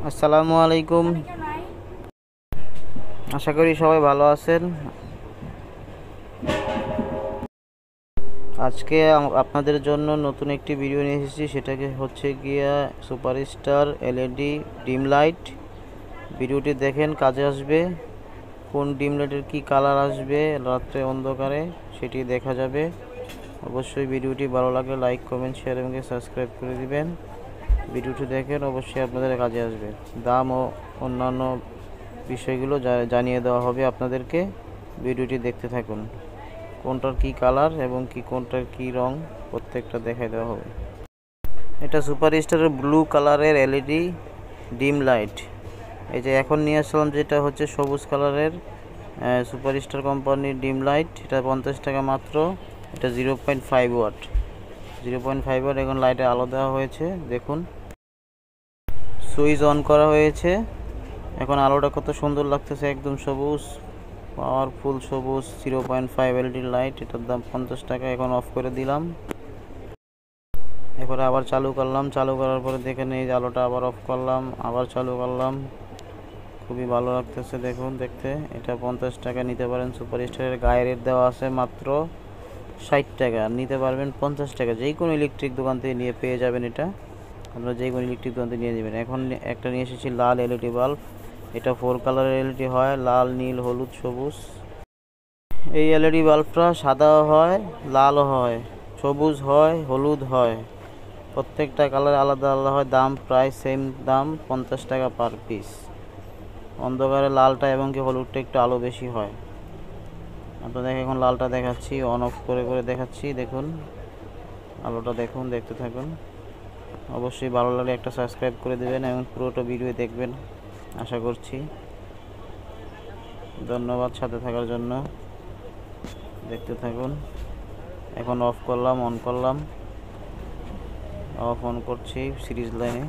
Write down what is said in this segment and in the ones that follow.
আসসালামু আলাইকুম। আশা করি সবাই ভালো আছেন। আজকে আপনাদের জন্য নতুন একটি ভিডিও নিয়ে এসেছি, সেটাকে হচ্ছে গিয়া সুপারস্টার এলইডি ডিম লাইট। ভিডিওটি দেখেন, কাজে আসবে। কোন ডিম লাইটের কী কালার আসবে রাত্রে অন্ধকারে সেটি দেখা যাবে। অবশ্যই ভিডিওটি ভালো লাগলে লাইক, কমেন্ট, শেয়ার এবং সাবস্ক্রাইব করে দিবেন। ভিডিওটি দেখেন, অবশ্যই আপনাদের কাজে আসবে। দাম ও অন্যান্য বিষয়গুলো জানিয়ে দেওয়া হবে আপনাদেরকে। ভিডিওটি দেখতে থাকুন। কোনটার কি কালার এবং কোনটার কি রং প্রত্যেকটা দেখাই দেওয়া হবে। এটা সুপারস্টারের ব্লু কালারের এলইডি ডিম লাইট। এই যে এখন নিয়ে আসলাম, যেটা হচ্ছে সবুজ কালারের সুপারস্টার কোম্পানির ডিম লাইট। এটা 50 টাকা মাত্র। এটা 0.5 ওয়াট। 0.5 ওয়াট। এখন লাইটে আলো দেওয়া হয়েছে, দেখুন। সুইচ অন করা হয়েছে। এখন আলোটা কত সুন্দর লাগতেছে, একদম সবুজ, পাওয়ারফুল সবুজ 0.5 এলইডি লাইট। এটার দাম 50 টাকা। এখন অফ করে দিলাম। এরপরে আবার চালু করলাম। চালু করার পরে দেখেন এই যে আলোটা আবার অফ করলাম, আবার চালু করলাম। খুবই ভালো লাগতেছে দেখুন দেখতে। এটা 50 টাকা নিতে পারেন। সুপারস্টারের গায়ে রেট দেওয়া আছে মাত্র 60 টাকা। নিতে পারবেন 50 টাকা। যেই কোনো ইলেকট্রিক দোকান থেকে নিয়ে পেয়ে যাবেন এটা। আপনারা যেই কোনো ইলেকট্রিক দোকান থেকে নিয়ে যাবেন। এখন একটা নিয়ে এসেছি লাল এলইডি বাল্ব। এটা 4 কালারের এলইডি হয়, লাল, নীল, হলুদ, সবুজ। এই এলইডি বাল্বটা সাদাও হয়, লালও হয়, সবুজ হয়, হলুদ হয়। প্রত্যেকটা কালার আলাদা আলাদা হয়। দাম প্রায় সেম দাম, 50 টাকা পার পিস। অন্ধকারে লালটা এবং হলুদটা একটু আলো বেশি হয়। আপনাদেরকে এখন লালটা দেখাচ্ছি, অন অফ করে করে দেখাচ্ছি। দেখুন আলোটা, দেখুন, দেখতে থাকুন। অবশ্যই ভালো লাগলে একটা সাবস্ক্রাইব করে দেবেন এবং পুরোটা ভিডিও দেখবেন আশা করছি। ধন্যবাদ সাথে থাকার জন্য। দেখতে থাকুন। এখন অফ করলাম, অন করলাম, অফ অন করছি সিরিজ লাইনে।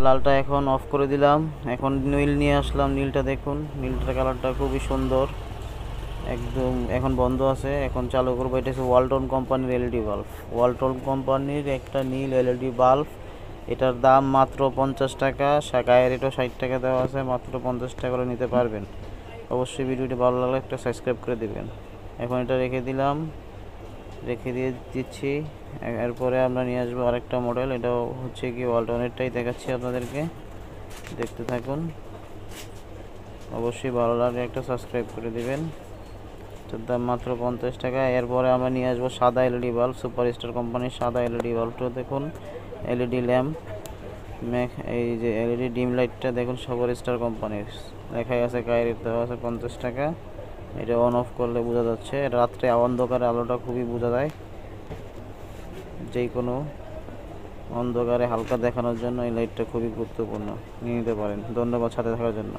লালটা এখন অফ করে দিলাম। এখন নীল নিয়ে আসলাম। নীলটা দেখুন, নীলটার কালারটা খুবই সুন্দর একদম। এখন বন্ধ আছে, এখন চালু করবো। এটা হচ্ছে ওয়ালটন কোম্পানির এলইডি বাল্ব। ওয়ালটন কোম্পানির একটা নীল এলইডি বাল্ব। এটার দাম মাত্র 50 টাকা। গায়ের রেটও 60 টাকা দেওয়া আছে। মাত্র 50 টাকা করে নিতে পারবেন। অবশ্যই ভিডিওটি ভালো লাগলে একটা সাবস্ক্রাইব করে দেবেন। এখন এটা রেখে দিলাম, রেখে দিয়ে দিচ্ছি। এরপরে আমরা নিয়ে আসবো আরেকটা মডেল। এটাও হচ্ছে কি ওয়ালটনেরটাই দেখাচ্ছি আপনাদেরকে। দেখতে থাকুন। অবশ্যই ভালো লাগলে একটা সাবস্ক্রাইব করে দেবেন। এটার দাম মাত্র 50 টাকা। এরপরে আমরা নিয়ে আসবো সাদা এলইডি বাল্ব। সুপারস্টার কোম্পানির সাদা এলইডি বাল্বটা দেখুন। এলইডি ল্যাম্প, এই যে এলইডি ডিম লাইটটা দেখুন, সুপারস্টার কোম্পানির লেখাই আছে, গায়ে রেট দেওয়া আছে 50 টাকা। এটা অন অফ করলে বোঝা যাচ্ছে। রাত্রে অন্ধকারে আলোটা খুবই বোঝা যায়। যেই কোনো অন্ধকারে হালকা দেখানোর জন্য এই লাইটটা খুবই গুরুত্বপূর্ণ। নিয়ে নিতে পারেন। ধন্যবাদ সাথে থাকার জন্য।